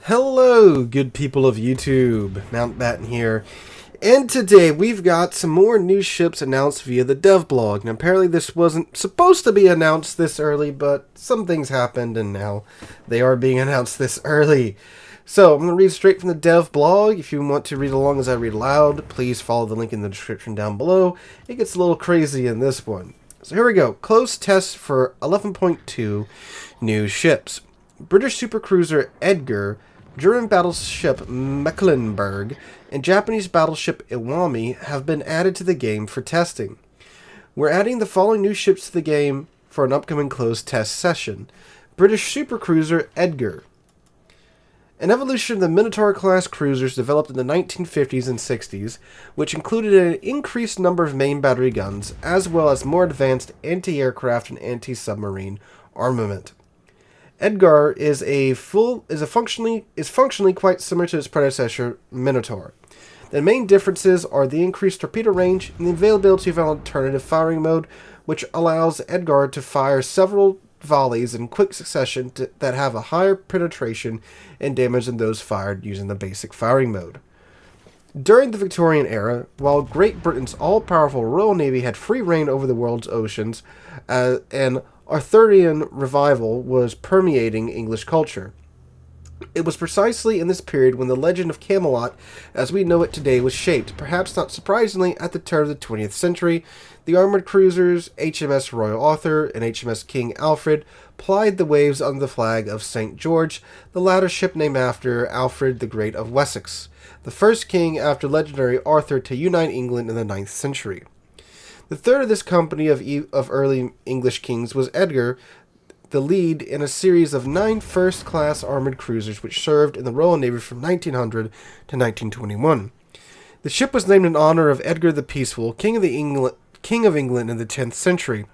Hello, good people of YouTube. Mountbatten here. And today we've got some more new ships announced via the DevBlog. And apparently this wasn't supposed to be announced this early, but some things happened and now they are being announced this early. So I'm going to read straight from the DevBlog. If you want to read along as I read aloud, please follow the link in the description down below. It gets a little crazy in this one. So here we go. Closed test for 11.2 new ships. British supercruiser Edgar, German battleship Mecklenburg, and Japanese battleship Iwami have been added to the game for testing. We're adding the following new ships to the game for an upcoming closed test session. British supercruiser Edgar, an evolution of the Minotaur-class cruisers developed in the 1950s and 60s, which included an increased number of main battery guns, as well as more advanced anti-aircraft and anti-submarine armament. Edgar is functionally quite similar to its predecessor, Minotaur. The main differences are the increased torpedo range and the availability of an alternative firing mode, which allows Edgar to fire several volleys in quick succession that have a higher penetration and damage than those fired using the basic firing mode. During the Victorian era, while Great Britain's all-powerful Royal Navy had free reign over the world's oceans, an Arthurian revival was permeating English culture. It was precisely in this period when the legend of Camelot, as we know it today, was shaped. Perhaps not surprisingly, at the turn of the 20th century, the armored cruisers HMS Royal Arthur and HMS King Alfred plied the waves under the flag of St. George, the latter ship named after Alfred the Great of Wessex, the first king after legendary Arthur to unite England in the 9th century. The third of this company of early English kings was Edgar, the lead in a series of 9 first-class armored cruisers which served in the Royal Navy from 1900 to 1921. The ship was named in honor of Edgar the Peaceful, King of England in the 10th century.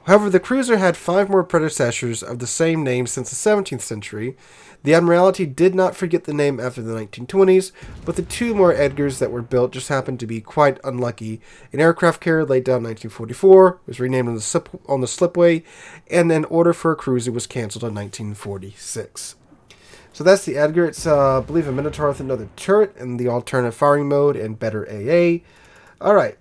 However, the cruiser had 5 more predecessors of the same name since the 17th century. The Admiralty did not forget the name after the 1920s, but the 2 more Edgars that were built just happened to be quite unlucky. An aircraft carrier laid down in 1944, was renamed on the slipway, and an order for a cruiser was cancelled in 1946. So that's the Edgar. It's, I believe, a Minotaur with another turret and the alternative firing mode and better AA. Alright.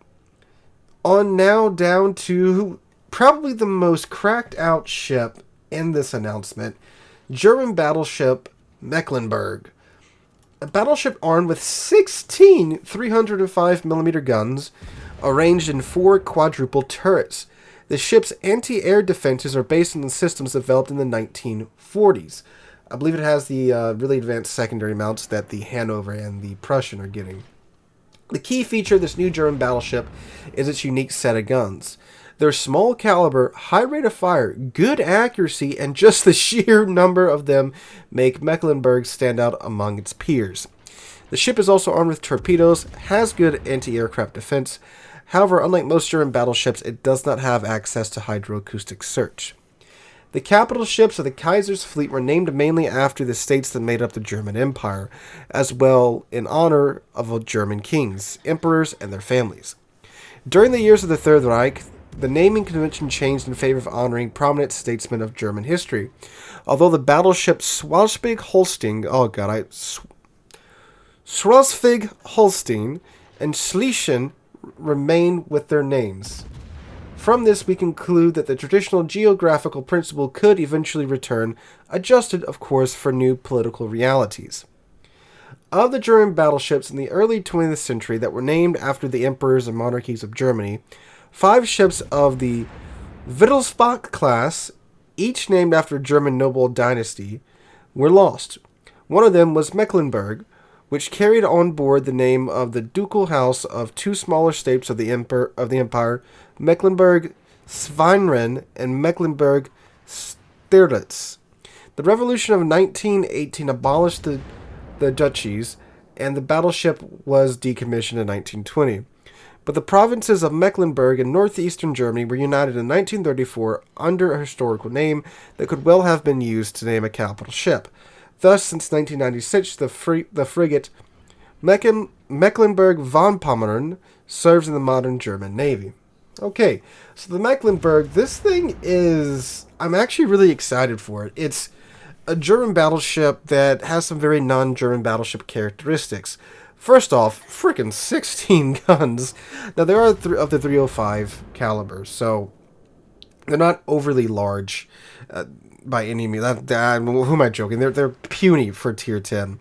On now down to probably the most cracked out ship in this announcement, German battleship Mecklenburg. A battleship armed with 16 305mm guns, arranged in 4 quadruple turrets. The ship's anti-air defenses are based on the systems developed in the 1940s. I believe it has the really advanced secondary mounts that the Hanover and the Prussian are getting. The key feature of this new German battleship is its unique set of guns. Their small caliber, high rate of fire, good accuracy, and just the sheer number of them make Mecklenburg stand out among its peers. The ship is also armed with torpedoes, has good anti-aircraft defense. However, unlike most German battleships, it does not have access to hydroacoustic search. The capital ships of the Kaiser's fleet were named mainly after the states that made up the German Empire, as well in honor of German kings, emperors, and their families. During the years of the Third Reich, the naming convention changed in favor of honoring prominent statesmen of German history. Although the battleship Schleswig-Holstein, Schleswig-Holstein and Schlesien remain with their names. From this, we conclude that the traditional geographical principle could eventually return, adjusted, of course, for new political realities. Of the German battleships in the early 20th century that were named after the emperors and monarchies of Germany, 5 ships of the Wittelsbach class, each named after a German noble dynasty, were lost. One of them was Mecklenburg, which carried on board the name of the ducal house of 2 smaller states of the empire, Mecklenburg-Schwerin and Mecklenburg-Strelitz. The Revolution of 1918 abolished the duchies, and the battleship was decommissioned in 1920. But the provinces of Mecklenburg and northeastern Germany were united in 1934 under a historical name that could well have been used to name a capital ship. Thus, since 1996, the frigate Mecklenburg von Pommern serves in the modern German Navy. Okay, so the Mecklenburg, this thing is... I'm actually really excited for it. It's a German battleship that has some very non-German battleship characteristics. First off, freaking 16 guns. Now, there are of the 305 caliber, so they're not overly large by any means. Who am I joking? They're puny for tier 10.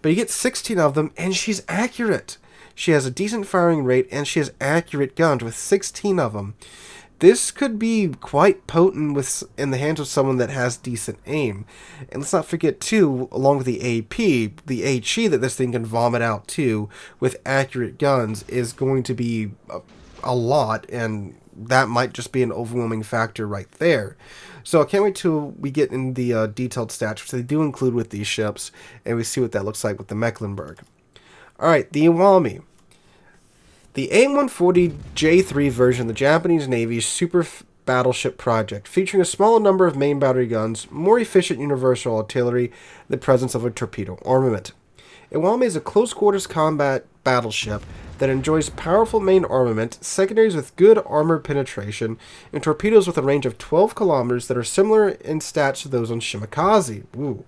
But you get 16 of them, and she's accurate. She has a decent firing rate, and she has accurate guns with 16 of them. This could be quite potent in the hands of someone that has decent aim. And let's not forget, too, along with the AP, the HE that this thing can vomit out, too, with accurate guns is going to be a lot, and that might just be an overwhelming factor right there. So I can't wait till we get in the detailed stats, which they do include with these ships, and we see what that looks like with the Mecklenburg. Alright, the Iwami. The A140J3 version of the Japanese Navy's super battleship project, featuring a smaller number of main battery guns, more efficient universal artillery, and the presence of a torpedo armament. Iwami is a close-quarters combat battleship that enjoys powerful main armament, secondaries with good armor penetration, and torpedoes with a range of 12 kilometers that are similar in stats to those on Shimakaze. Ooh.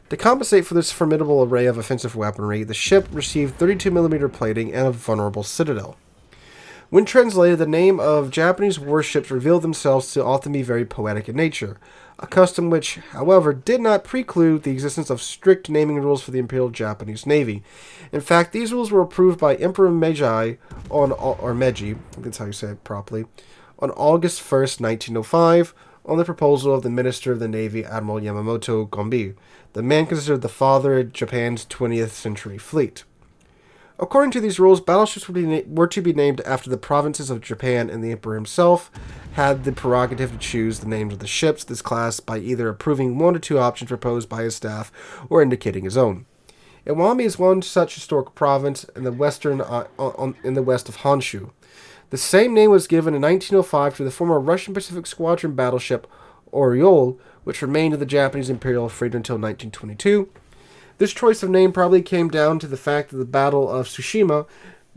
To compensate for this formidable array of offensive weaponry, the ship received 32mm plating and a vulnerable citadel. When translated, the name of Japanese warships revealed themselves to often be very poetic in nature, a custom which, however, did not preclude the existence of strict naming rules for the Imperial Japanese Navy. In fact, these rules were approved by Emperor Meiji, Meiji, I think that's how you say it properly, on August 1st, 1905, on the proposal of the Minister of the Navy, Admiral Yamamoto Gombi, the man considered the father of Japan's 20th century fleet. According to these rules, battleships were to be named after the provinces of Japan, and the Emperor himself had the prerogative to choose the names of the ships of this class by either approving one or two options proposed by his staff or indicating his own. Iwami is one such historical province in the west of Honshu. The same name was given in 1905 to the former Russian Pacific Squadron battleship Oriole, which remained in the Japanese Imperial fleet until 1922. This choice of name probably came down to the fact that the Battle of Tsushima,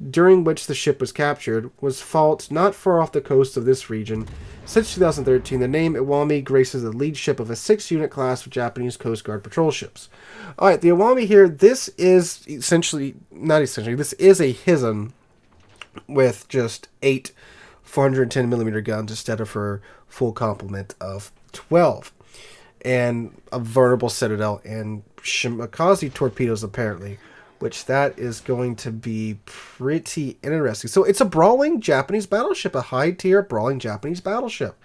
during which the ship was captured, was fought not far off the coast of this region. Since 2013, the name Iwami graces the lead ship of a 6-unit class of Japanese Coast Guard patrol ships. Alright, the Iwami here, this is this is a Hizen with just 8 410mm guns instead of her full complement of 12. And a vulnerable citadel and Shimakaze torpedoes, apparently, which that is going to be pretty interesting. So it's a brawling Japanese battleship, a high-tier brawling Japanese battleship.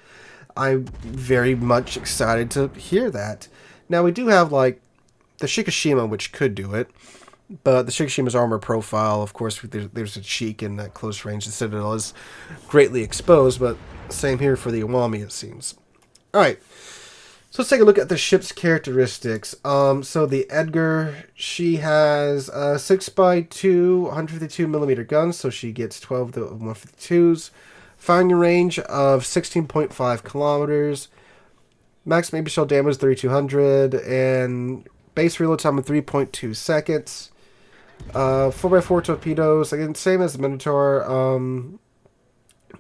I'm very much excited to hear that. Now, we do have, like, the Shikishima, which could do it, but the Shikishima's armor profile, of course, there's a cheek in that close range. The citadel is greatly exposed, but same here for the Iwami, it seems. Alright. So let's take a look at the ship's characteristics. So the Edgar, she has a 6x2 152mm gun, so she gets 12 to 152s. Firing range of 16.5 kilometers. Max maybe shell damage 3200, and base reload time of 3.2 seconds. 4x4 torpedoes, again, same as the Minotaur.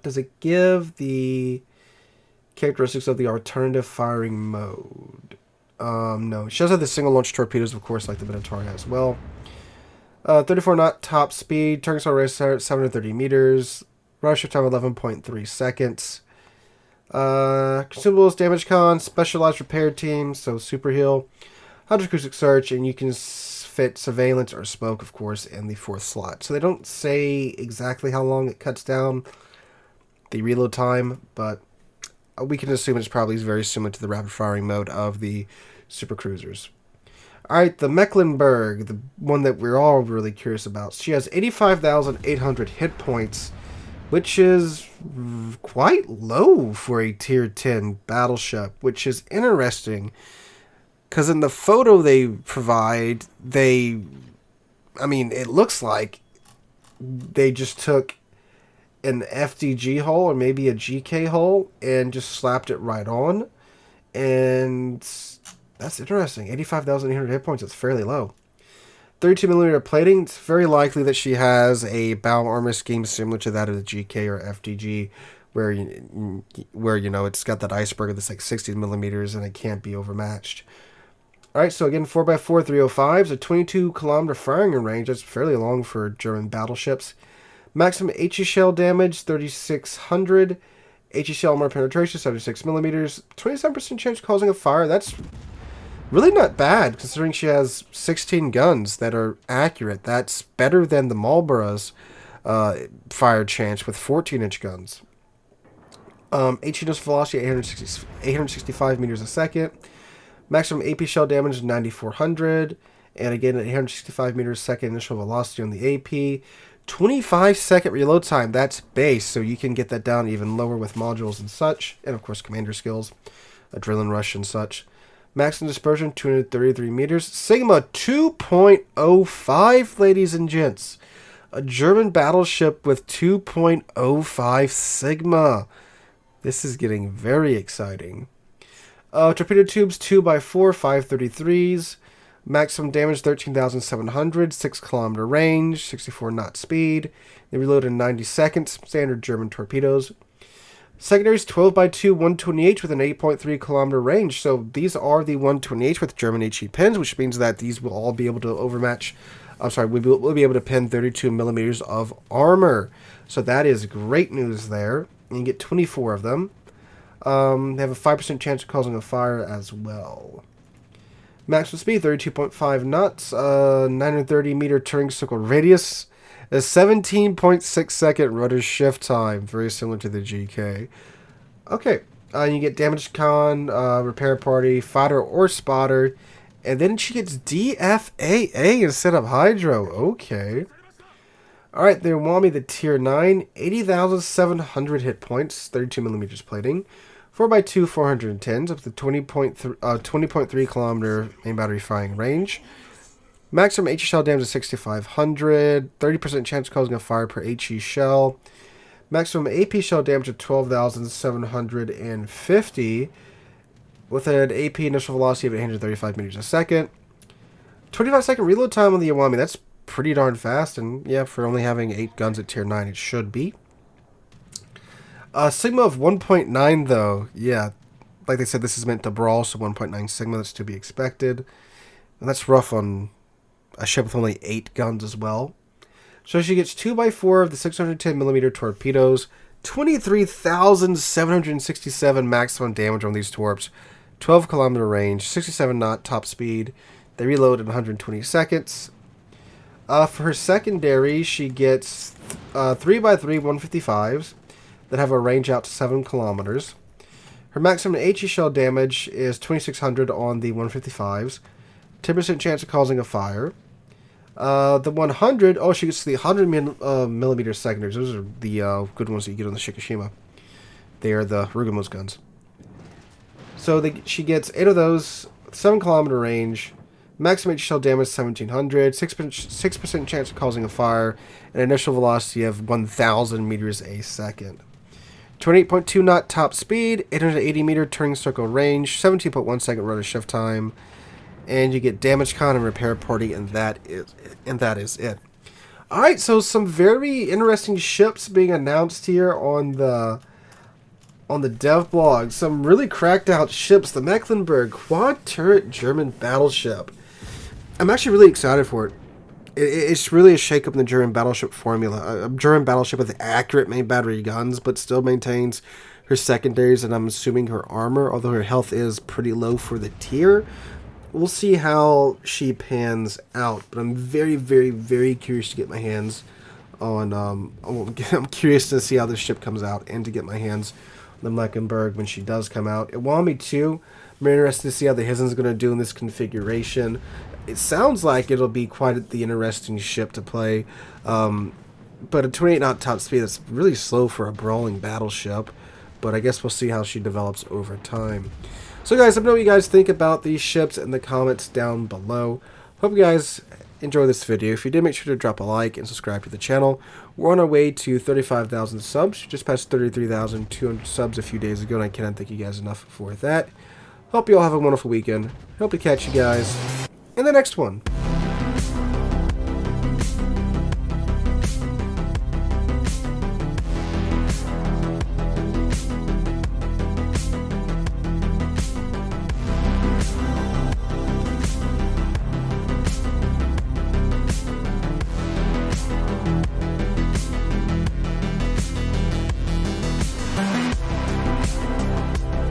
Does it give the characteristics of the alternative firing mode? No. She does have the single launch torpedoes, of course, like the Minotaur as well. 34 knot top speed, target stall rate 730 meters, rudder time 11.3 seconds. Consumables, damage con, specialized repair team, so super heal, hydroacoustic search, and you can fit surveillance or smoke, of course, in the 4th slot. So they don't say exactly how long it cuts down the reload time, but we can assume it's probably very similar to the rapid firing mode of the super cruisers. Alright, the Mecklenburg, the one that we're all really curious about. She has 85,800 hit points, which is quite low for a tier 10 battleship, which is interesting, because in the photo they provide, it looks like they just took an FDG hull or maybe a GK hull and just slapped it right on, and that's interesting. 85,800 hit points, it's fairly low. 32mm plating, it's very likely that she has a bow armor scheme similar to that of the GK or FDG, where it's got that iceberg that's like 60mm and it can't be overmatched. Alright, so again, 4x4 305s, a 22-kilometer firing range. That's fairly long for German battleships. Maximum HE shell damage, 3,600. HE shell armor penetration, 76 millimeters. 27% chance of causing a fire. That's really not bad, considering she has 16 guns that are accurate. That's better than the Marlborough's fire chance with 14-inch guns. HE initial velocity, 865 meters a second. Maximum AP shell damage is 9,400. And again, 865 meters a second initial velocity on the AP. 25-second reload time. That's base, so you can get that down even lower with modules and such. And of course, commander skills, adrenaline rush and such. Maximum dispersion, 233 meters. Sigma 2.05, ladies and gents. A German battleship with 2.05 Sigma. This is getting very exciting. Torpedo tubes 2x4, 533s. Maximum damage 13,700, 6-kilometer range, 64 knot speed. They reload in 90 seconds. Standard German torpedoes. Secondaries 12x2, 128 with an 8.3-kilometer range. So these are the 128 with German HE pins, which means that these will all be able to overmatch. We'll be able to pin 32 millimeters of armor. So that is great news there. And you get 24 of them. They have a 5% chance of causing a fire as well. Maximum speed, 32.5 knots, 930 meter turning circle radius, a 17.6 second rudder shift time, very similar to the GK. Okay, you get damage con, repair party, fighter or spotter, and then she gets DFAA instead of Hydro. Okay. Alright, they want me the tier 9, 80,700 hit points, 32 millimeters plating. 4x2 410s up to 20.3 kilometer main battery firing range. Maximum HE shell damage is 6,500. 30% chance of causing a fire per HE shell. Maximum AP shell damage of 12,750 with an AP initial velocity of 835 meters a second. 25-second reload time on the Iwami. That's pretty darn fast, and yeah, for only having 8 guns at tier 9, it should be. Sigma of 1.9 though, yeah, like they said, this is meant to brawl, so 1.9 Sigma, that's to be expected. And that's rough on a ship with only 8 guns as well. So she gets 2x4 of the 610mm torpedoes, 23,767 maximum damage on these torps, 12-kilometer range, 67 knot top speed. They reload in 120 seconds. For her secondary, she gets 3x3 155s. That have a range out to 7 kilometers. Her maximum HE shell damage is 2,600 on the 155s. 10% chance of causing a fire. The 100, she gets the 100 millimeter secondaries. Those are the good ones that you get on the Shikishima. They are the Rugumo's guns. So she gets 8 of those, 7-kilometer range. Maximum HE shell damage 1,700. 6% chance of causing a fire. An initial velocity of 1,000 meters a second. 28.2 knot top speed, 880 meter turning circle range, 17.1 second rudder shift time, and you get damage con and repair party, and that is it. All right, so some very interesting ships being announced here on the DevBlog. Some really cracked out ships. The Mecklenburg quad turret German battleship. I'm actually really excited for it. It's really a shake-up in the German battleship formula. A German battleship with accurate main battery guns, but still maintains her secondaries, and I'm assuming her armor, although her health is pretty low for the tier. We'll see how she pans out, but I'm very, very, very curious to get my hands on... I'm curious to see how this ship comes out, and to get my hands on the Mecklenburg when she does come out. Iwami too. I'm interested to see how the Hisen's going to do in this configuration. It sounds like it'll be quite the interesting ship to play, but a 28 knot top speed, that's really slow for a brawling battleship, but I guess we'll see how she develops over time. So guys, let me know what you guys think about these ships in the comments down below. Hope you guys enjoy this video. If you did, make sure to drop a like and subscribe to the channel. We're on our way to 35,000 subs, just past 33,200 subs a few days ago, and I cannot thank you guys enough for that. Hope you all have a wonderful weekend. Hope to catch you guys in the next one.